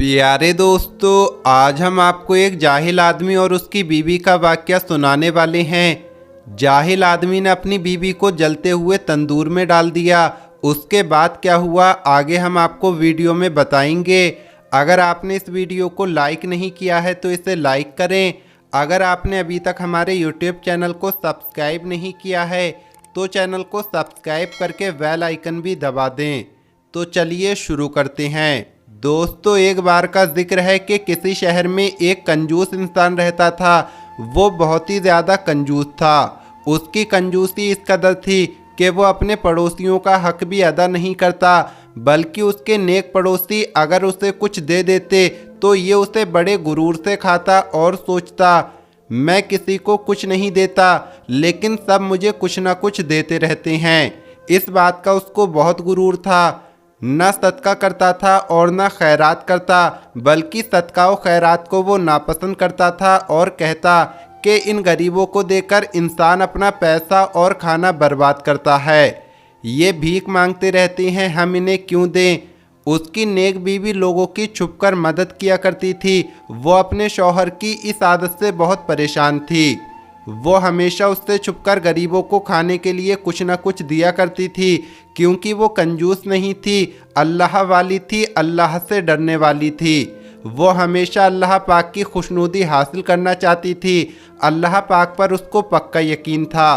प्यारे दोस्तों, आज हम आपको एक जाहिल आदमी और उसकी बीवी का वाकया सुनाने वाले हैं। जाहिल आदमी ने अपनी बीवी को जलते हुए तंदूर में डाल दिया। उसके बाद क्या हुआ आगे हम आपको वीडियो में बताएंगे। अगर आपने इस वीडियो को लाइक नहीं किया है तो इसे लाइक करें। अगर आपने अभी तक हमारे यूट्यूब चैनल को सब्सक्राइब नहीं किया है तो चैनल को सब्सक्राइब करके बेल आइकन भी दबा दें। तो चलिए शुरू करते हैं। दोस्तों, एक बार का जिक्र है कि किसी शहर में एक कंजूस इंसान रहता था। वो बहुत ही ज़्यादा कंजूस था। उसकी कंजूसी इस कदर थी कि वो अपने पड़ोसियों का हक भी अदा नहीं करता, बल्कि उसके नेक पड़ोसी अगर उसे कुछ दे देते तो ये उसे बड़े गुरूर से खाता और सोचता, मैं किसी को कुछ नहीं देता लेकिन सब मुझे कुछ ना कुछ देते रहते हैं। इस बात का उसको बहुत गुरूर था। न सदका करता था और न खैरात करता, बल्कि सदका और खैरात को वो नापसंद करता था और कहता कि इन गरीबों को देकर इंसान अपना पैसा और खाना बर्बाद करता है। ये भीख मांगते रहते हैं, हम इन्हें क्यों दें। उसकी नेक बीवी लोगों की छुपकर मदद किया करती थी। वो अपने शौहर की इस आदत से बहुत परेशान थी। वो हमेशा उससे छुपकर गरीबों को खाने के लिए कुछ न कुछ दिया करती थी, क्योंकि वो कंजूस नहीं थी, अल्लाह वाली थी, अल्लाह से डरने वाली थी। वो हमेशा अल्लाह पाक की खुशनुदी हासिल करना चाहती थी। अल्लाह पाक पर उसको पक्का यकीन था।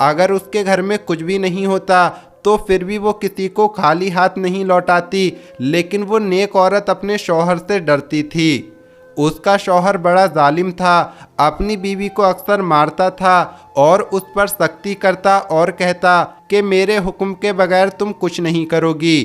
अगर उसके घर में कुछ भी नहीं होता तो फिर भी वो किसी को खाली हाथ नहीं लौटाती, लेकिन वो नेक औरत अपने शौहर से डरती थी। उसका शौहर बड़ा जालिम था, अपनी बीवी को अक्सर मारता था और उस पर सख्ती करता और कहता कि मेरे हुक्म के बगैर तुम कुछ नहीं करोगी।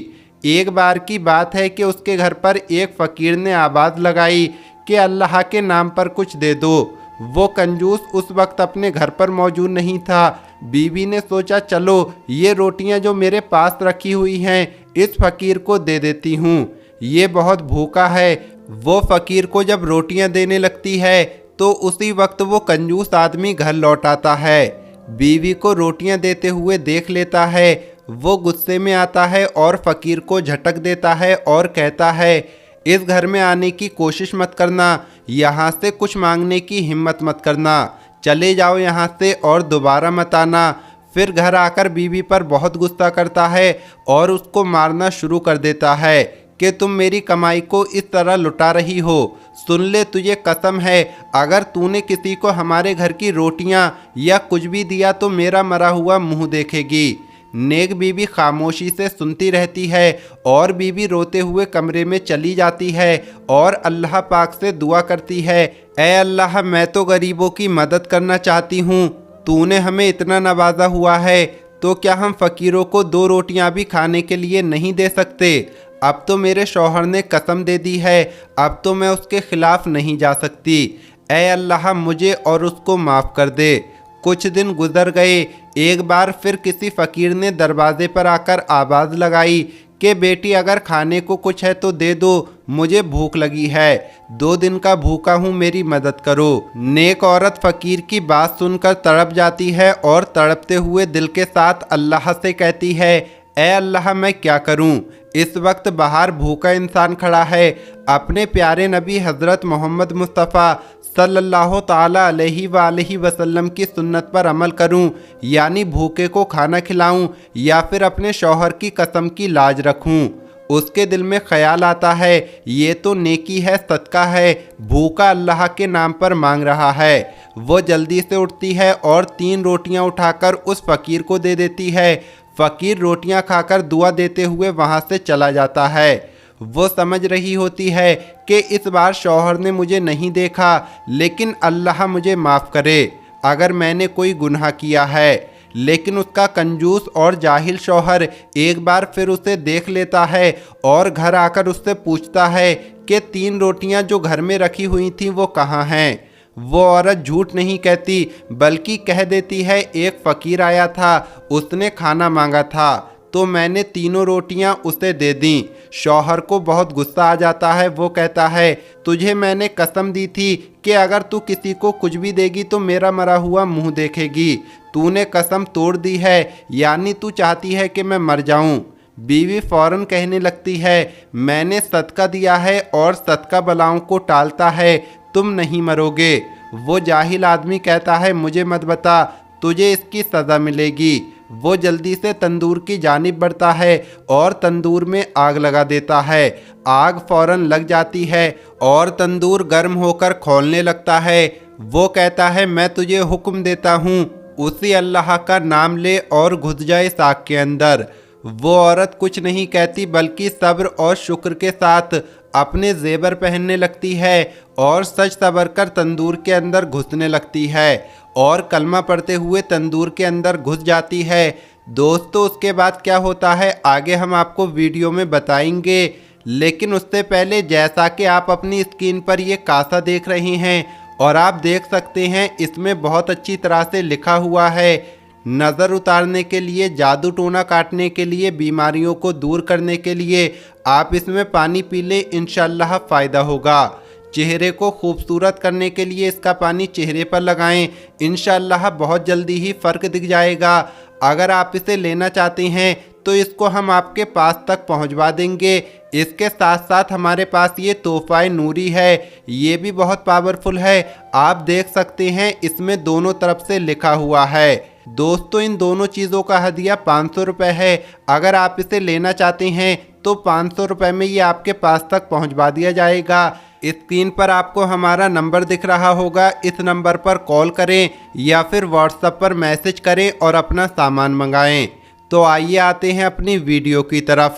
एक बार की बात है कि उसके घर पर एक फ़कीर ने आवाज़ लगाई कि अल्लाह के नाम पर कुछ दे दो। वो कंजूस उस वक्त अपने घर पर मौजूद नहीं था। बीवी ने सोचा, चलो ये रोटियां जो मेरे पास रखी हुई हैं इस फ़कीर को दे देती हूँ, ये बहुत भूखा है। वो फ़कीर को जब रोटियां देने लगती है तो उसी वक्त वो कंजूस आदमी घर लौट आता है। बीवी को रोटियां देते हुए देख लेता है। वो गुस्से में आता है और फ़कीर को झटक देता है और कहता है, इस घर में आने की कोशिश मत करना, यहाँ से कुछ मांगने की हिम्मत मत करना, चले जाओ यहाँ से और दोबारा मत आना। फिर घर आकर बीवी पर बहुत गुस्सा करता है और उसको मारना शुरू कर देता है कि तुम मेरी कमाई को इस तरह लुटा रही हो। सुन ले, तुझे कसम है, अगर तूने किसी को हमारे घर की रोटियां या कुछ भी दिया तो मेरा मरा हुआ मुंह देखेगी। नेक बीवी खामोशी से सुनती रहती है और बीवी रोते हुए कमरे में चली जाती है और अल्लाह पाक से दुआ करती है, ऐ अल्लाह, मैं तो गरीबों की मदद करना चाहती हूँ, तूने हमें इतना नवाजा हुआ है तो क्या हम फ़कीरों को 2 रोटियां भी खाने के लिए नहीं दे सकते। अब तो मेरे शौहर ने कसम दे दी है, अब तो मैं उसके खिलाफ नहीं जा सकती। ऐ अल्लाह, मुझे और उसको माफ़ कर दे। कुछ दिन गुजर गए। एक बार फिर किसी फ़कीर ने दरवाजे पर आकर आवाज़ लगाई कि बेटी, अगर खाने को कुछ है तो दे दो, मुझे भूख लगी है, 2 दिन का भूखा हूँ, मेरी मदद करो। नेक औरत फ़कीर की बात सुनकर तड़प जाती है और तड़पते हुए दिल के साथ अल्लाह से कहती है, ऐ अल्लाह, मैं क्या करूं। इस वक्त बाहर भूखा इंसान खड़ा है। अपने प्यारे नबी हज़रत मोहम्मद मुस्तफ़ा सल्लल्लाहु ताला अलैहि वसल्लम की सुन्नत पर अमल करूं, यानी भूखे को खाना खिलाऊं या फिर अपने शौहर की कसम की लाज रखूं। उसके दिल में ख्याल आता है, ये तो नेकी है, सदका है, भूखा अल्लाह के नाम पर मांग रहा है। वो जल्दी से उठती है और 3 रोटियां उठाकर उस फ़कीर को दे देती है। फ़कीर रोटियां खाकर दुआ देते हुए वहां से चला जाता है। वो समझ रही होती है कि इस बार शौहर ने मुझे नहीं देखा, लेकिन अल्लाह मुझे माफ़ करे अगर मैंने कोई गुनाह किया है। लेकिन उसका कंजूस और जाहिल शौहर एक बार फिर उसे देख लेता है और घर आकर उससे पूछता है कि 3 रोटियां जो घर में रखी हुई थीं वो कहाँ हैं। वो औरत झूठ नहीं कहती, बल्कि कह देती है, एक फ़कीर आया था, उसने खाना मांगा था तो मैंने 3 रोटियां उसे दे दी। शौहर को बहुत गुस्सा आ जाता है। वो कहता है, तुझे मैंने कसम दी थी कि अगर तू किसी को कुछ भी देगी तो मेरा मरा हुआ मुंह देखेगी। तूने कसम तोड़ दी है, यानी तू चाहती है कि मैं मर जाऊं। बीवी फौरन कहने लगती है, मैंने सदका दिया है और सदका बलाओं को टालता है, तुम नहीं मरोगे। वो जाहिल आदमी कहता है, मुझे मत बता, तुझे इसकी सज़ा मिलेगी। वो जल्दी से तंदूर की जानिब बढ़ता है और तंदूर में आग लगा देता है। आग फौरन लग जाती है और तंदूर गर्म होकर खौलने लगता है। वो कहता है, मैं तुझे हुक्म देता हूँ, उसी अल्लाह का नाम ले और घुस जाए आग के अंदर। वो औरत कुछ नहीं कहती बल्कि सब्र और शुक्र के साथ अपने जेवर पहनने लगती है और सच सबर कर तंदूर के अंदर घुसने लगती है और कलमा पढ़ते हुए तंदूर के अंदर घुस जाती है। दोस्तों, उसके बाद क्या होता है आगे हम आपको वीडियो में बताएंगे, लेकिन उससे पहले जैसा कि आप अपनी स्क्रीन पर ये कासा देख रहे हैं और आप देख सकते हैं इसमें बहुत अच्छी तरह से लिखा हुआ है, नज़र उतारने के लिए, जादू टोना काटने के लिए, बीमारियों को दूर करने के लिए आप इसमें पानी पी लें, इंशाल्लाह फ़ायदा होगा। चेहरे को खूबसूरत करने के लिए इसका पानी चेहरे पर लगाएं, इंशाल्लाह बहुत जल्दी ही फ़र्क दिख जाएगा। अगर आप इसे लेना चाहते हैं तो इसको हम आपके पास तक पहुंचवा देंगे। इसके साथ साथ हमारे पास ये तोहफ़ा नूरी है, ये भी बहुत पावरफुल है। आप देख सकते हैं इसमें दोनों तरफ से लिखा हुआ है। दोस्तों, इन दोनों चीज़ों का हदिया 500 रुपये है। अगर आप इसे लेना चाहते हैं तो 500 रुपये में ये आपके पास तक पहुंचवा दिया जाएगा। स्क्रीन पर आपको हमारा नंबर दिख रहा होगा, इस नंबर पर कॉल करें या फिर व्हाट्सएप पर मैसेज करें और अपना सामान मंगाएं। तो आइए आते हैं अपनी वीडियो की तरफ।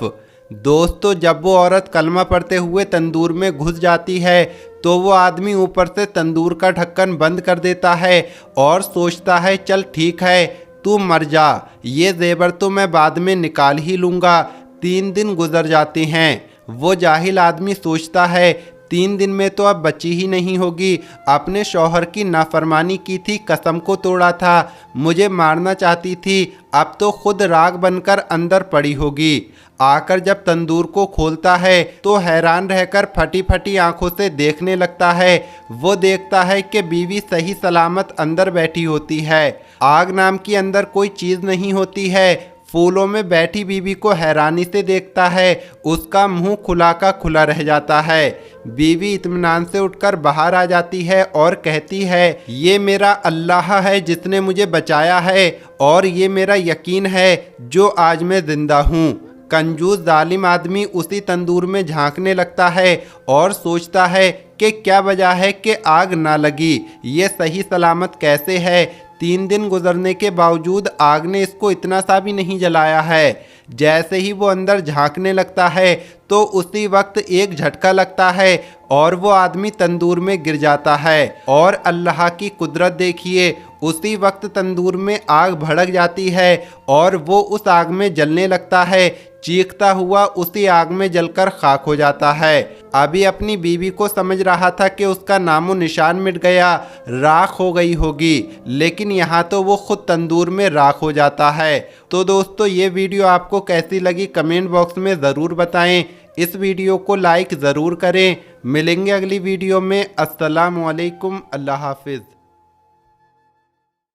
दोस्तों, जब वो औरत कलमा पढ़ते हुए तंदूर में घुस जाती है तो वो आदमी ऊपर से तंदूर का ढक्कन बंद कर देता है और सोचता है, चल ठीक है, तू मर जा, ये जेवर तो मैं बाद में निकाल ही लूँगा। 3 दिन गुजर जाते हैं। वो जाहिल आदमी सोचता है 3 दिन में तो अब बची ही नहीं होगी, अपने शौहर की नाफरमानी की थी, कसम को तोड़ा था, मुझे मारना चाहती थी, अब तो खुद राख बनकर अंदर पड़ी होगी। आकर जब तंदूर को खोलता है तो हैरान रहकर फटी फटी आंखों से देखने लगता है। वो देखता है कि बीवी सही सलामत अंदर बैठी होती है। आग नाम की अंदर कोई चीज़ नहीं होती है। फूलों में बैठी बीवी को हैरानी से देखता है, उसका मुंह खुला का खुला रह जाता है। बीवी इत्मीनान से उठकर बाहर आ जाती है और कहती है, ये मेरा अल्लाह है जिसने मुझे बचाया है और ये मेरा यकीन है जो आज मैं जिंदा हूँ। कंजूस जालिम आदमी उसी तंदूर में झांकने लगता है और सोचता है कि क्या वजह है कि आग ना लगी, ये सही सलामत कैसे है। 3 दिन गुजरने के बावजूद आग ने इसको इतना सा भी नहीं जलाया है। जैसे ही वो अंदर झांकने लगता है तो उसी वक्त एक झटका लगता है और वो आदमी तंदूर में गिर जाता है। और अल्लाह की कुदरत देखिए, उसी वक्त तंदूर में आग भड़क जाती है और वो उस आग में जलने लगता है। चीखता हुआ उसी आग में जलकर खाक हो जाता है। अभी अपनी बीवी को समझ रहा था कि उसका नामो निशान मिट गया, राख हो गई होगी, लेकिन यहाँ तो वो खुद तंदूर में राख हो जाता है। तो दोस्तों, ये वीडियो आपको कैसी लगी कमेंट बॉक्स में ज़रूर बताएं। इस वीडियो को लाइक ज़रूर करें। मिलेंगे अगली वीडियो में। अस्सलामु अलैकुम, अल्लाह हाफिज़।